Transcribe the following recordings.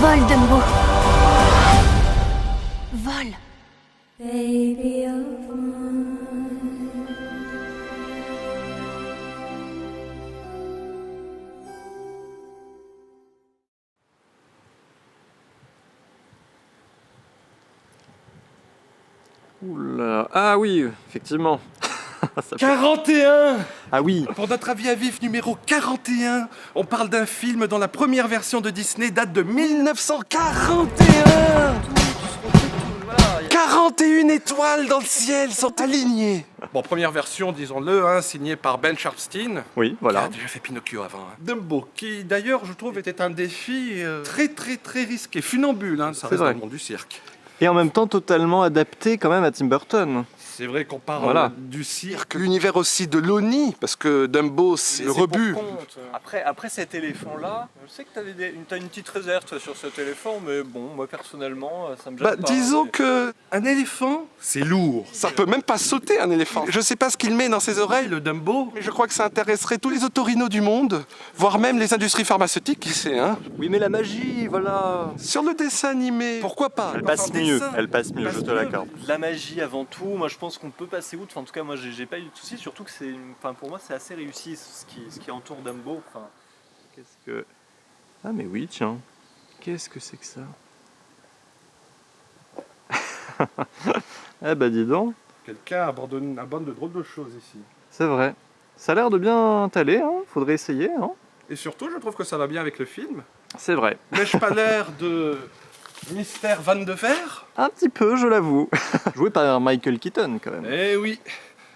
Vole, Dumbo. Vole. Baby of mine. Oula. Ah oui, effectivement. Ça fait- 41. Ah oui. Pour notre avis à vif numéro 41, on parle d'un film dont la première version de Disney date de 1941. 41 étoiles dans le ciel sont alignées. Bon, première version, disons-le, hein, signée par Ben Sharpstein. Oui, Qui voilà. a déjà fait Pinocchio avant. Hein. Dumbo, qui d'ailleurs, je trouve, était un défi très risqué. Funambule, hein, ça reste dans vrai. le monde du cirque. Et en même temps totalement adapté quand même à Tim Burton. C'est vrai qu'on parle Voilà. du cirque, l'univers aussi de l'Oni, parce que Dumbo, c'est le rebut. Après cet éléphant-là, je sais que t'as une petite réserve toi, sur cet éléphant, mais bon, moi personnellement, ça me gêne Bah, pas. disons Mais- que un éléphant, c'est lourd. Ça peut même pas sauter, un éléphant. Je sais pas ce qu'il met dans ses oreilles, le Dumbo, mais je crois que ça intéresserait tous les otorinos du monde, voire même les industries pharmaceutiques, qui sait, hein. Oui, mais la magie, voilà. Sur le dessin animé, pourquoi pas? Elle passe Enfin, mieux, dessin. elle passe mieux, je te l'accorde. La magie avant tout, moi je pense qu'on peut passer outre. Enfin, en tout cas, moi j'ai pas eu de soucis, surtout que pour moi c'est assez réussi ce qui entoure Dumbo. Enfin, Qu'est-ce que... Ah mais oui, tiens. Qu'est-ce que c'est que ça? Eh bah dis donc, Quelqu'un abandonne de drôles de choses ici. c'est vrai. Ça a l'air de bien t'aller, hein. Faudrait essayer, hein. Et surtout, je trouve que ça va bien avec le film. C'est vrai. N'ai-je pas l'air de Mystère Van de Fer? Un petit peu, je l'avoue. Joué par Michael Keaton, quand même. Eh oui,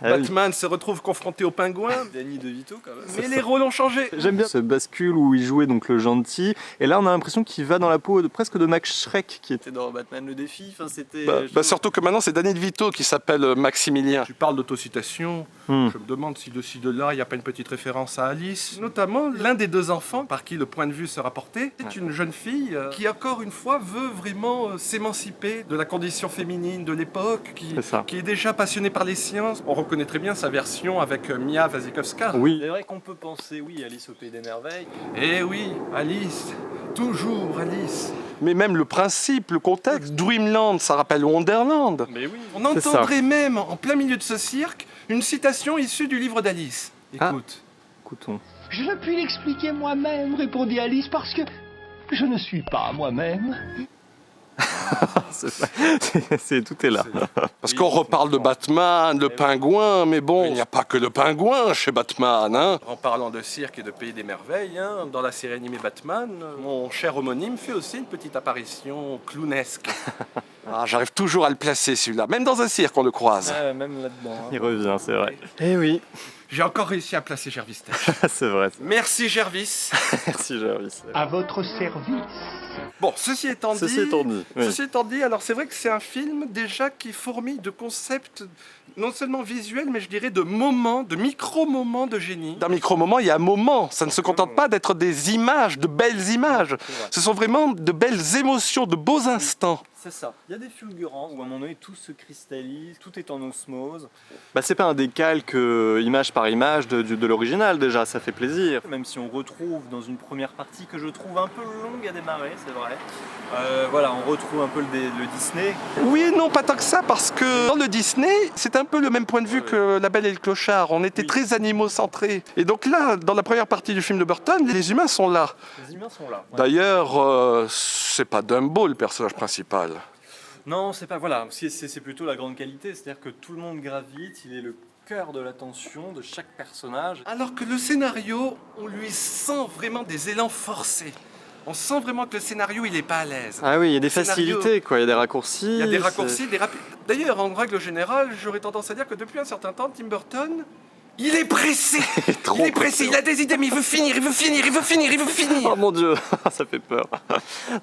Ah oui. Batman se retrouve confronté au pingouin, Danny DeVito quand même. mais les rôles ont changé. J'aime bien ce bascule où il jouait donc le gentil, et là on a l'impression qu'il va dans la peau presque de Max Schreck, qui était... C'était dans Batman le défi. Enfin, c'était. Surtout que maintenant c'est Danny DeVito qui s'appelle Maximilien. Tu parles d'autocitation, je me demande si de ci de là il n'y a pas une petite référence à Alice. Notamment l'un des deux enfants par qui le point de vue sera porté, c'est une jeune fille qui encore une fois veut vraiment s'émanciper de la condition féminine de l'époque, C'est ça. qui est déjà passionnée par les sciences. On reconnaît très bien sa version avec Mia Wasikowska. Oui, C'est vrai qu'on peut penser, oui, Alice au Pays des Merveilles. Eh oui, Alice, toujours Alice. Mais même le principe, le contexte, Dreamland, ça rappelle Wonderland. Mais oui. On C'est ça. entendrait même, en plein milieu de ce cirque, une citation issue du livre d'Alice. Ah. Écoute. écoutons. Je ne puis l'expliquer moi-même, répondit Alice, parce que je ne suis pas moi-même. Tout est là. Parce Oui, qu'on reparle de Batman, le oui. pingouin, mais bon, il n'y a pas que le pingouin chez Batman. Hein. En parlant de cirque et de pays des merveilles, hein, dans la série animée Batman, mon cher homonyme fait aussi une petite apparition clownesque. Ah, j'arrive toujours à le placer celui-là, même dans un cirque on le croise. Ouais, même là-dedans. hein. Il revient, c'est vrai. Eh oui, J'ai encore réussi à placer Gervis Tech. c'est vrai. Merci Gervis. Merci Jarvis. À votre service. Bon, ceci étant dit... Ceci étant dit, oui. Ceci étant dit, alors c'est vrai que c'est un film déjà qui fourmille de concepts non seulement visuels, mais je dirais de moments, de micro-moments de génie. Dans micro-moments, il y a un moment. Ça ne se contente pas d'être des images, de belles images. vrai. Ce sont vraiment de belles émotions, de beaux instants. C'est ça. Il y a des fulgurants où à un moment donné tout se cristallise, tout est en osmose. Bah c'est pas un décalque image par image de l'original déjà, ça fait plaisir. Même si on retrouve dans une première partie que je trouve un peu longue à démarrer, c'est vrai. Voilà, on retrouve un peu le Disney. Oui et non, pas tant que ça, parce que dans le Disney, c'est un peu le même point de vue que La Belle et le Clochard. On était Oui. très animaux-centrés. Et donc là, dans la première partie du film de Burton, les humains sont là. Les humains sont là. Ouais. D'ailleurs, c'est pas Dumbo le personnage principal. Non, c'est pas. Voilà, c'est plutôt la grande qualité, c'est-à-dire que tout le monde gravite, il est le cœur de l'attention de chaque personnage. Alors que le scénario, on lui sent vraiment des élans forcés. On sent vraiment que le scénario, il est pas à l'aise. Ah oui, il y a des Scénario. facilités quoi, il y a des raccourcis. Il y a des c'est- raccourcis, des rapides. D'ailleurs, en règle générale, j'aurais tendance à dire que depuis un certain temps, Tim Burton, il est pressé. trop Il est pressé, il a des idées, mais il veut finir, il veut finir, il veut finir, il veut finir. Oh mon dieu, ça fait peur.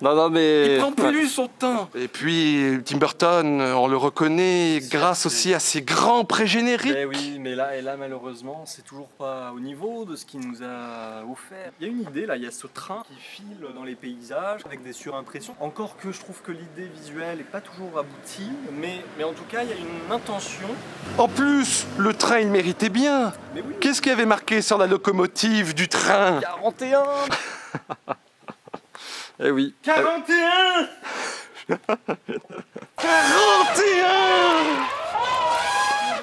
Non mais... Il prend plus son temps. Et puis, Tim Burton, on le reconnaît grâce aussi à ses grands pré-génériques. Mais oui, mais là malheureusement, c'est toujours pas au niveau de ce qu'il nous a offert. Il y a une idée là, il y a ce train qui file dans les paysages avec des surimpressions. Encore que je trouve que l'idée visuelle est pas toujours aboutie, mais en tout cas, il y a une intention. En plus, le train, il méritait bien. Mais oui, Qu'est-ce qu'il y avait marqué sur la locomotive du train? 41. Eh oui. 41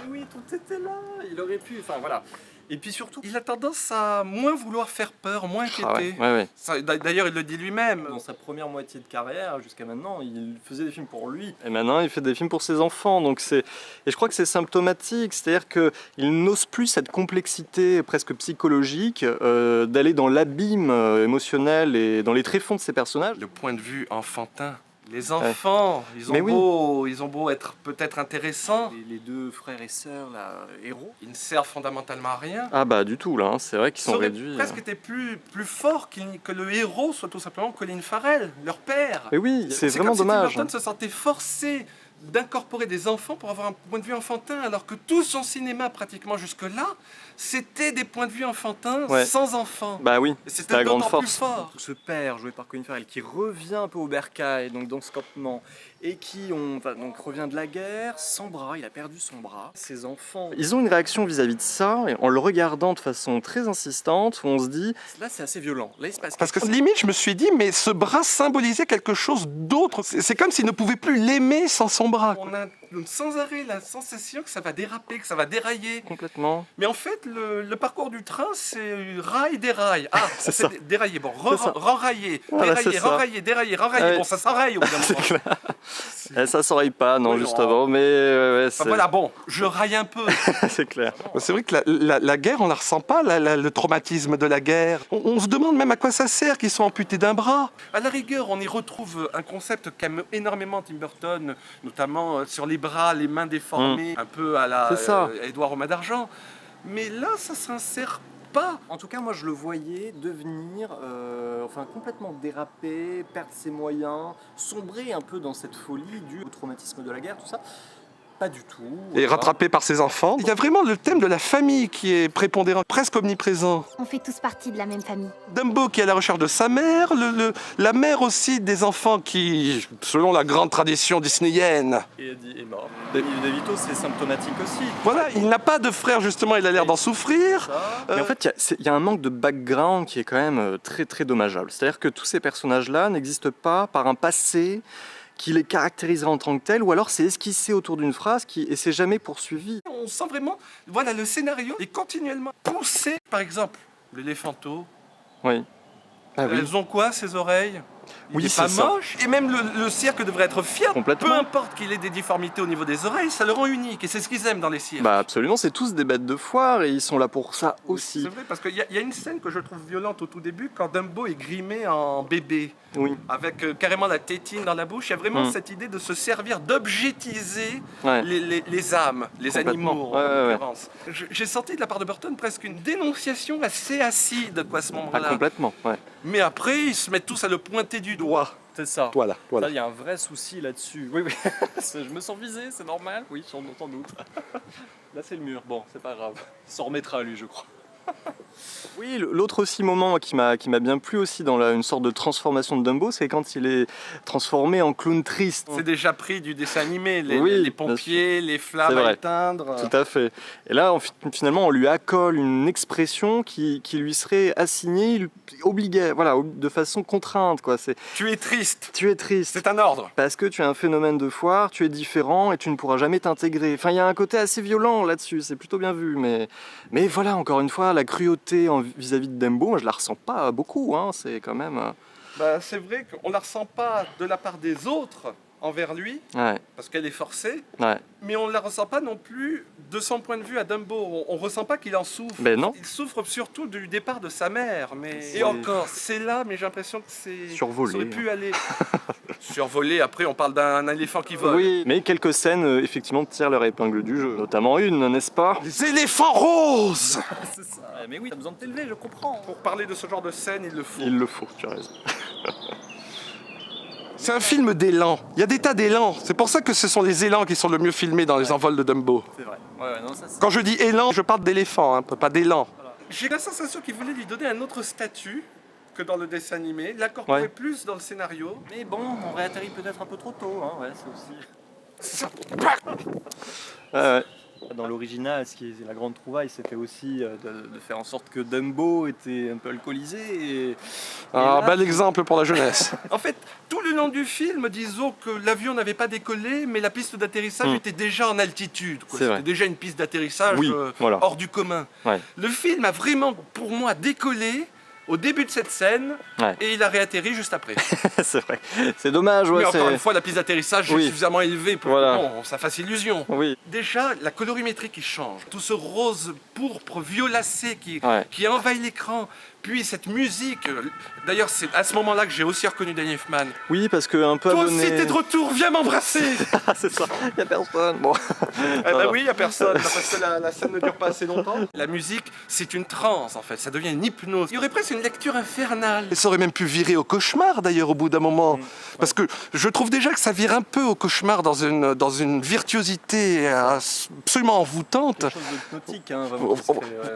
Oui, tout était là. Il aurait pu. Enfin voilà. Et puis surtout, il a tendance à moins vouloir faire peur, moins inquiéter. Ah ouais, ouais, ouais. D'ailleurs, il le dit lui-même. Dans sa première moitié de carrière, jusqu'à maintenant, il faisait des films pour lui. Et maintenant, il fait des films pour ses enfants. Donc et je crois que c'est symptomatique. C'est-à-dire qu'il n'ose plus cette complexité presque psychologique d'aller dans l'abîme émotionnel et dans les tréfonds de ses personnages. Le point de vue enfantin. Les enfants, ils ont beau être peut-être intéressants, Les deux frères et sœurs, là, héros. ils ne servent fondamentalement à rien. Ah bah du tout là, hein. C'est vrai qu'ils Ça sont aurait réduits. presque été plus fort que le héros soit tout simplement Colin Farrell, leur père. Mais oui, c'est vraiment comme si dommage. Tim Burton se sentait forcé d'incorporer des enfants pour avoir un point de vue enfantin, alors que tout son cinéma pratiquement jusque-là, c'était des points de vue enfantins Ouais. sans enfants. Bah oui, Et c'était la grande d'autant plus force. fort. Ce père, joué par Colin Farrell, qui revient un peu au bercail, donc dans ce campement, et qui donc revient de la guerre, sans bras, il a perdu son bras. Ses enfants, Ils ont une réaction vis-à-vis de ça, et en le regardant de façon très insistante, où on se dit là c'est assez violent. Là il se passe Parce que quelque chose. limite, je me suis dit, mais ce bras symbolisait quelque chose d'autre. C'est comme s'il ne pouvait plus l'aimer sans son bras. On a sans arrêt la sensation que ça va déraper, que ça va dérailler. complètement. Mais en fait, le parcours du train, c'est rail, dérail. Ah, C'est c'est ça. Dérailler. Bon, C'est ça. renrailler, Voilà, dérailler, c'est ça. renrailler, dérailler, renrailler. Ouais. Bon, ça s'enraille au bout d'un moment. Eh, ça s'oreille pas, non, Oui, non. justement, mais ouais, Enfin, voilà, bon, je raille un peu. c'est clair. C'est vrai que la guerre, on la ressent pas, le traumatisme de la guerre. On se demande même à quoi ça sert qu'ils sont amputés d'un bras. À la rigueur, on y retrouve un concept qu'aime énormément Tim Burton, notamment sur les bras, les mains déformées, un peu à la C'est ça. Édouard Romain d'Argent. Mais là, ça s'insère pas. En tout cas, moi je le voyais devenir, complètement déraper, perdre ses moyens, sombrer un peu dans cette folie due au traumatisme de la guerre, tout ça. Pas du tout. Et Voilà. rattrapé par ses enfants. Il y a vraiment le thème de la famille qui est prépondérant, presque omniprésent. On fait tous partie de la même famille. Dumbo qui est à la recherche de sa mère, la mère aussi des enfants qui, selon la grande tradition disneyenne, Et est mort. Danny DeVito, c'est symptomatique aussi. voilà, il n'a pas de frère justement, il a l'air d'en souffrir. Ça. Mais en fait, il y a un manque de background qui est quand même très très dommageable. C'est-à-dire que tous ces personnages-là n'existent pas par un passé qui les caractériserait en tant que tels, ou alors c'est esquissé autour d'une phrase et c'est jamais poursuivi. On sent vraiment, voilà, le scénario est continuellement poussé. Par exemple, l'éléphanto, Oui. Ah oui. elles ont quoi ces oreilles? Oui, Il est c'est pas ça. moche. Et même le cirque devrait être fier. Complètement. Peu importe qu'il ait des difformités au niveau des oreilles, ça le rend unique. Et c'est ce qu'ils aiment dans les cirques. Bah absolument, c'est tous des bêtes de foire et ils sont là pour ça aussi. C'est vrai, parce qu'il y a une scène que je trouve violente au tout début, quand Dumbo est grimé en bébé, Oui. avec carrément la tétine dans la bouche. Il y a vraiment Mm. cette idée de se servir, d'objetiser Ouais. les âmes, les Complètement. animaux Ouais, en ouais, ouais. l'occurrence. J'ai senti de la part de Burton presque une dénonciation assez acide quoi, à ce Ah, moment-là. complètement, ouais. Mais après, ils se mettent tous à le pointer du doigt. C'est ça. Voilà, Ça, il y a un vrai souci là-dessus. Oui, oui. Je me sens visé, c'est normal. Oui, sans doute. Là, c'est le mur. Bon, c'est pas grave. Il s'en remettra, lui, je crois. Oui, l'autre aussi moment qui m'a bien plu aussi dans une sorte de transformation de Dumbo, c'est quand il est transformé en clown triste. C'est déjà pris du dessin animé, Oui, les bien pompiers, les flammes C'est à vrai. éteindre. Tout à fait. Et là, finalement, on lui accole une expression qui lui serait assignée, obligée, voilà, de façon contrainte, quoi. C'est Tu es triste, tu es triste. c'est un ordre. Parce que tu as un phénomène de foire, tu es différent et tu ne pourras jamais t'intégrer. Enfin, il y a un côté assez violent là-dessus, c'est plutôt bien vu. Mais voilà, encore une fois, la cruauté vis-à-vis de Dumbo, moi, je la ressens pas beaucoup. Hein, c'est quand même... Bah, c'est vrai qu'on ne la ressent pas de la part des autres envers lui, Ouais, parce qu'elle est forcée, ouais. mais on ne la ressent pas non plus de son point de vue à Dumbo. On ne ressent pas qu'il en souffre. Ben non. Il souffre surtout du départ de sa mère. Mais... C'est- Et encore, c'est là, mais j'ai l'impression que c'est... Survolé. Ça aurait pu aller... Survolé, après on parle d'un éléphant qui vole. Oui, mais quelques scènes, effectivement, tirent leur épingle du jeu. Notamment une, n'est-ce pas? Les éléphants roses. C'est ça. Mais oui, t'as besoin de t'élever, je comprends. Pour parler de ce genre de scène, il le faut. Il le faut, tu as raison. C'est un film d'élan. Il y a des tas d'élans. C'est pour ça que ce sont les élans qui sont le mieux filmés dans les envols de Dumbo. C'est vrai. Ouais, non, ça, c'est... Quand je dis élan, je parle d'éléphant, hein, pas d'élan. J'ai la sensation qu'il voulait lui donner un autre statut que dans le dessin animé, l'incorporer Ouais. plus dans le scénario. Mais bon, on réatterrit peut-être un peu trop tôt, hein. Ouais, c'est aussi... Ouais. Dans l'original, ce qui est la grande trouvaille, c'était aussi de faire en sorte que Dumbo était un peu alcoolisé. Bel exemple pour la jeunesse. En fait, tout le long du film, disons que l'avion n'avait pas décollé, mais la piste d'atterrissage était déjà en altitude. C'est vrai. C'était déjà une piste d'atterrissage voilà. hors du commun. Ouais. Le film a vraiment, pour moi, décollé au début de cette scène, et il a réatterri juste après. C'est vrai. C'est dommage. Mais encore une fois, la piste d'atterrissage est suffisamment élevée pour que ça fasse illusion. Oui. Déjà, la colorimétrie qui change, tout ce rose pourpre violacé qui envahit l'écran, puis cette musique. D'ailleurs, c'est à ce moment-là que j'ai aussi reconnu Danny Elfman. Oui, parce que un peu Toi abonné... aussi, t'es de retour, viens m'embrasser. C'est ça, il n'y a personne. Bon. Oui, il n'y a personne, parce que la scène ne dure pas assez longtemps. La musique, c'est une transe en fait, ça devient une hypnose. Il y aurait presque une lecture infernale. Et ça aurait même pu virer au cauchemar d'ailleurs au bout d'un moment. Parce que je trouve déjà que ça vire un peu au cauchemar dans une virtuosité absolument envoûtante. Quelque chose d'hypnotique, hein, vraiment.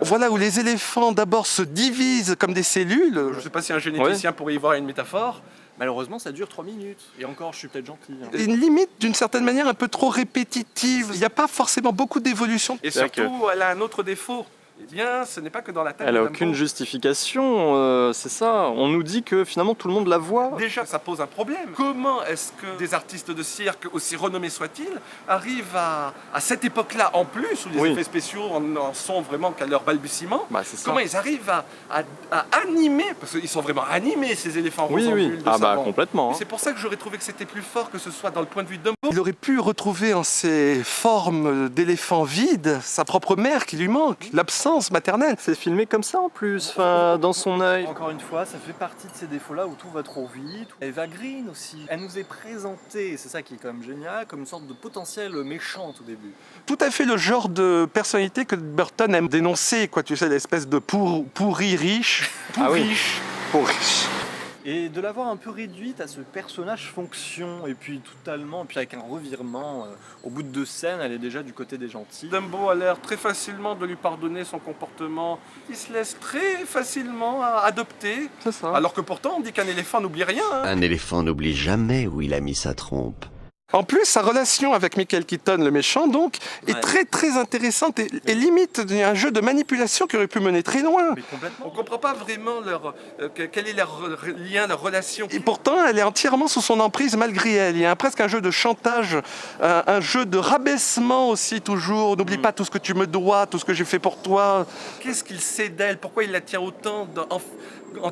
Voilà, où les éléphants d'abord se divisent comme des cellules. Je ne sais pas si un généticien pourrait y voir une métaphore. Malheureusement, ça dure 3 minutes. Et encore, je suis peut-être gentil. Hein. Une limite, d'une certaine manière, un peu trop répétitive. Il n'y a pas forcément beaucoup d'évolution. Et surtout, elle a un autre défaut. Eh bien, ce n'est pas que dans la tête. Elle n'a aucune justification, c'est ça. On nous dit que finalement tout le monde la voit. Déjà, ça pose un problème. Comment est-ce que des artistes de cirque, aussi renommés soient-ils, arrivent à cette époque-là, en plus, où les effets spéciaux en sont vraiment qu'à leur balbutiement, comment ils arrivent à animer, parce qu'ils sont vraiment animés, ces éléphants roses en bulles de savon. Complètement. C'est pour ça que j'aurais trouvé que c'était plus fort que ce soit dans le point de vue de Dumbo. Il aurait pu retrouver en ses formes d'éléphant vide sa propre mère qui lui manque, l'absence maternelle. C'est filmé comme ça en plus, dans son œil. Encore une fois, ça fait partie de ces défauts-là où tout va trop vite. Eva Green aussi, elle nous est présentée, c'est ça qui est quand même génial, comme une sorte de potentiel méchant au début. Tout à fait le genre de personnalité que Burton aime dénoncer, quoi, tu sais, l'espèce de pourri riche. Pourri. Et de l'avoir un peu réduite à ce personnage fonction, et puis totalement, et puis avec un revirement, au bout de 2 scènes, elle est déjà du côté des gentils. Dumbo a l'air très facilement de lui pardonner son comportement. Il se laisse très facilement adopter. C'est ça. Alors que pourtant, on dit qu'un éléphant n'oublie rien. Hein. Un éléphant n'oublie jamais où il a mis sa trompe. En plus, sa relation avec Michael Keaton, le méchant, donc, est très très intéressante et limite un jeu de manipulation qui aurait pu mener très loin. Mais complètement. On ne comprend pas vraiment quel est leur lien, leur relation. Et pourtant, elle est entièrement sous son emprise malgré elle. Il y a presque un jeu de chantage, un jeu de rabaissement aussi toujours. N'oublie pas tout ce que tu me dois, tout ce que j'ai fait pour toi. Qu'est-ce qu'il sait d'elle? Pourquoi il la tient autant en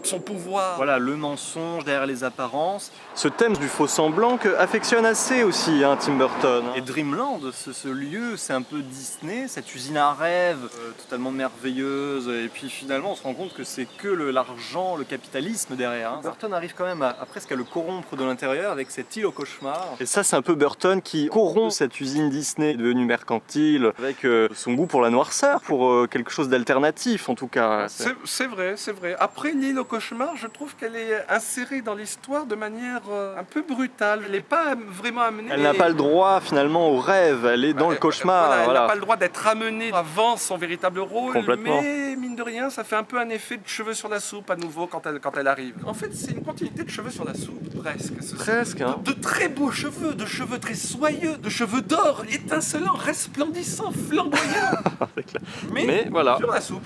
son pouvoir? Voilà, le mensonge derrière les apparences. Ce thème du faux semblant que affectionne assez aussi Tim Burton. Et Dreamland, ce lieu, c'est un peu Disney, cette usine à rêves totalement merveilleuse. Et puis finalement, on se rend compte que c'est que l'argent, le capitalisme derrière. Hein. Burton arrive quand même à presque à le corrompre de l'intérieur avec cette île au cauchemar. Et ça, c'est un peu Burton qui corrompt cette usine Disney devenue mercantile avec son goût pour la noirceur, pour quelque chose d'alternatif en tout cas. C'est vrai, c'est vrai. Après l'île au cauchemar, je trouve qu'elle est insérée dans l'histoire de manière un peu brutale. Elle n'est pas vraiment amenée. Elle n'a pas le droit finalement au rêve, elle est dans le cauchemar. Elle n'a pas le droit d'être amenée avant son véritable rôle. Complètement. Mais mine de rien, ça fait un peu un effet de cheveux sur la soupe à nouveau quand elle arrive. En fait, c'est une continuité de cheveux sur la soupe, presque. Presque. Hein. De très beaux cheveux, de cheveux très soyeux, de cheveux d'or, étincelants, resplendissants, flamboyants. Mais voilà. Sur la soupe.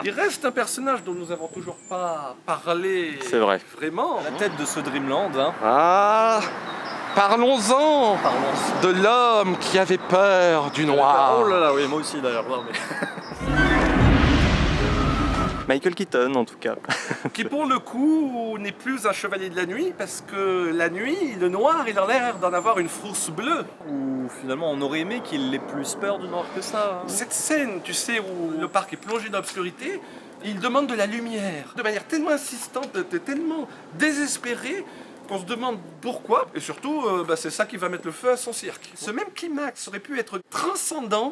Il reste un personnage dont nous n'avons toujours pas parlé. C'est vrai. Vraiment. La tête de ce Dreamland. Hein. Ah, parlons-en de l'homme qui avait peur du noir. Oh là là, oui, moi aussi d'ailleurs. Michael Keaton en tout cas. Qui pour le coup n'est plus un chevalier de la nuit parce que la nuit, le noir, il a l'air d'en avoir une frousse bleue. Où finalement on aurait aimé qu'il ait plus peur du noir que ça. Hein. Cette scène, tu sais, où le parc est plongé dans l'obscurité, il demande de la lumière. De manière tellement insistante, tellement désespérée, qu'on se demande pourquoi. Et surtout, c'est ça qui va mettre le feu à son cirque. Ce même climax aurait pu être transcendant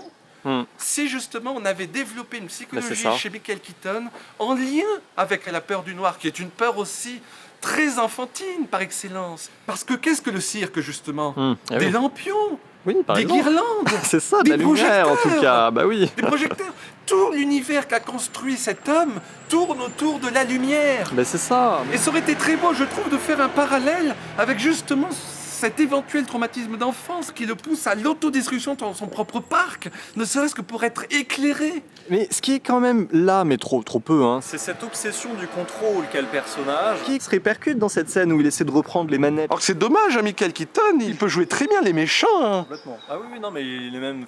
si justement on avait développé une psychologie chez Michael Keaton en lien avec la peur du noir, qui est une peur aussi très enfantine par excellence. Parce que qu'est-ce que le cirque justement? Des lampions, des guirlandes, c'est ça, de la lumière en tout cas, bah oui. Des projecteurs. Tout l'univers qu'a construit cet homme tourne autour de la lumière. Ben c'est ça. Et ça aurait été très beau, je trouve, de faire un parallèle avec justement cet éventuel traumatisme d'enfance qui le pousse à l'autodestruction dans son propre parc, ne serait-ce que pour être éclairé. Mais ce qui est quand même là, mais trop peu, hein, C'est cette obsession du contrôle qu'a le personnage. qui se répercute dans cette scène où il essaie de reprendre les manettes. Alors que c'est dommage, hein, Michael Keaton, il peut jouer très bien les méchants. Hein. Complètement. Ah oui, non, mais il est même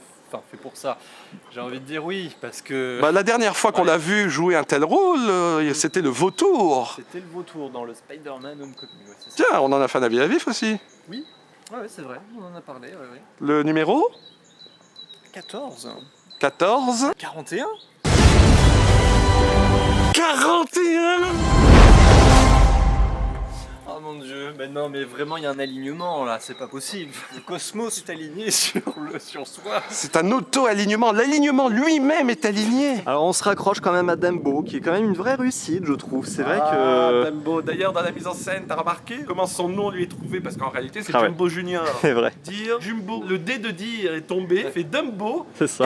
fait pour ça. J'ai envie de dire oui, parce que Bah, la dernière fois qu'on l'a vu jouer un tel rôle, c'était le vautour. c'était le vautour dans le Spider-Man Homecoming. Ouais, c'est ça. Tiens, on en a fait un avis à vif aussi. Oui, ouais, c'est vrai, on en a parlé. Ouais. Le numéro 14. 14. 41. 41. Oh mon dieu, mais non, mais vraiment il y a un alignement là, c'est pas possible. Le cosmos est aligné sur soi. C'est un auto-alignement. L'alignement lui-même est aligné. Alors on se raccroche quand même à Dumbo, qui est quand même une vraie réussite, je trouve. C'est vrai que... Dumbo. D'ailleurs, dans la mise en scène, t'as remarqué comment son nom lui est trouvé? Parce qu'en réalité, c'est Ah ouais. Jumbo Junior. C'est vrai, Dire Jumbo. Le dé de dire est tombé, fait Dumbo. c'est ça.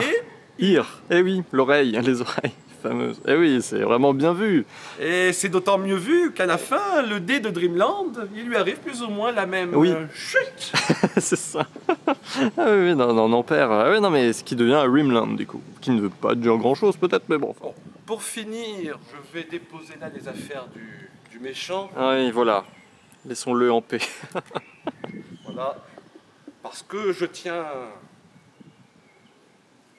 Et Ear. Eh oui, l'oreille, les oreilles fameuses. Eh oui, c'est vraiment bien vu. Et c'est d'autant mieux vu qu'à la fin, le dé de Dreamland, il lui arrive plus ou moins la même Oui. chute. C'est ça. Ah oui, non, on perd. Ah oui, non, mais ce qui devient un Rimland, du coup. Qui ne veut pas dire grand-chose, peut-être, mais bon. Bon, pour finir, je vais déposer là les affaires du méchant. Ah oui, voilà. Laissons-le en paix. Voilà. Parce que je tiens...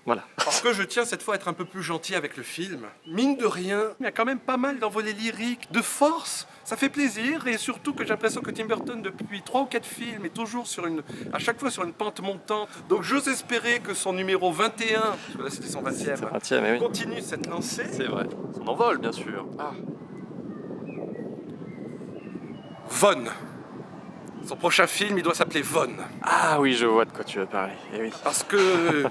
Voilà. Parce que je tiens cette fois à être un peu plus gentil avec le film. Mine de rien, il y a quand même pas mal d'envolées lyriques, de force. Ça fait plaisir et surtout que j'ai l'impression que Tim Burton, depuis 3 ou 4 films, est toujours à chaque fois sur une pente montante. Donc j'ose espérer que son numéro 21, parce que là c'était son 20e, C'est 20e, eh oui. continue cette lancée. C'est vrai. Son envol, bien sûr. Von. Son prochain film, il doit s'appeler Von. Ah oui, je vois de quoi tu veux parler. Eh oui. Parce que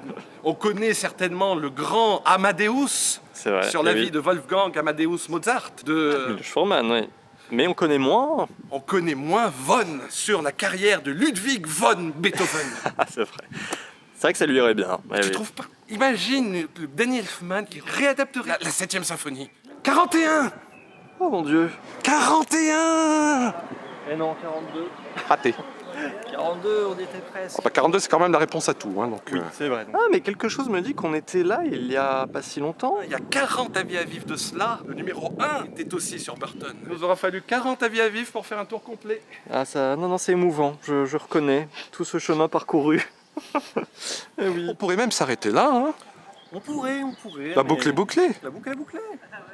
on connaît certainement le grand Amadeus C'est vrai. sur eh la oui. vie de Wolfgang Amadeus Mozart. Miloš Forman, oui. Mais on connaît moins. On connaît moins Von sur la carrière de Ludwig von Beethoven. Ah, c'est vrai. C'est vrai que ça lui irait bien. Eh Tu oui. trouves pas? Imagine le Danny Elfman qui réadapterait la 7e symphonie. 41. Oh mon dieu. 41. Et non, 42. Raté. 42, on était presque. Bah, 42, c'est quand même la réponse à tout. Hein, donc, C'est vrai. Ah, mais quelque chose me dit qu'on était là il y a pas si longtemps. Il y a 40 avis à vivre de cela. Le numéro 1 était aussi sur Burton. Il nous aura fallu 40 avis à vivre pour faire un tour complet. Ah, ça. Non, c'est émouvant. Je reconnais tout ce chemin parcouru. Eh oui. On pourrait même s'arrêter là. Hein. On pourrait. La mais- boucle est bouclée. La boucle est bouclée.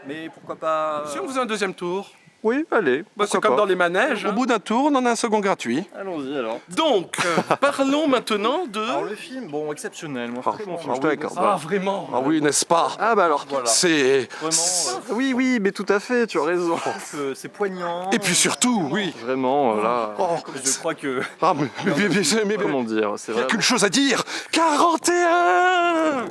Mais pourquoi pas... Si on faisait un deuxième tour, Oui, allez. bah, c'est pourquoi comme pas. dans les manèges. Au Hein. bout d'un tour, on en a un second gratuit. Allons-y alors. Donc, parlons maintenant de... Alors le film, bon, exceptionnel. Moi, Ah, très bon je film. t'accorde. Ah, vraiment. Ah oui, n'est-ce pas? Ah, bah alors. Voilà. C'est... Vraiment, Oui, mais tout à fait, tu as raison. c'est poignant. Et puis surtout, oui. Vraiment, là. Oh, Je crois que... ah, mais Comment dire, c'est il n'y a vrai. qu'une chose à dire. 41.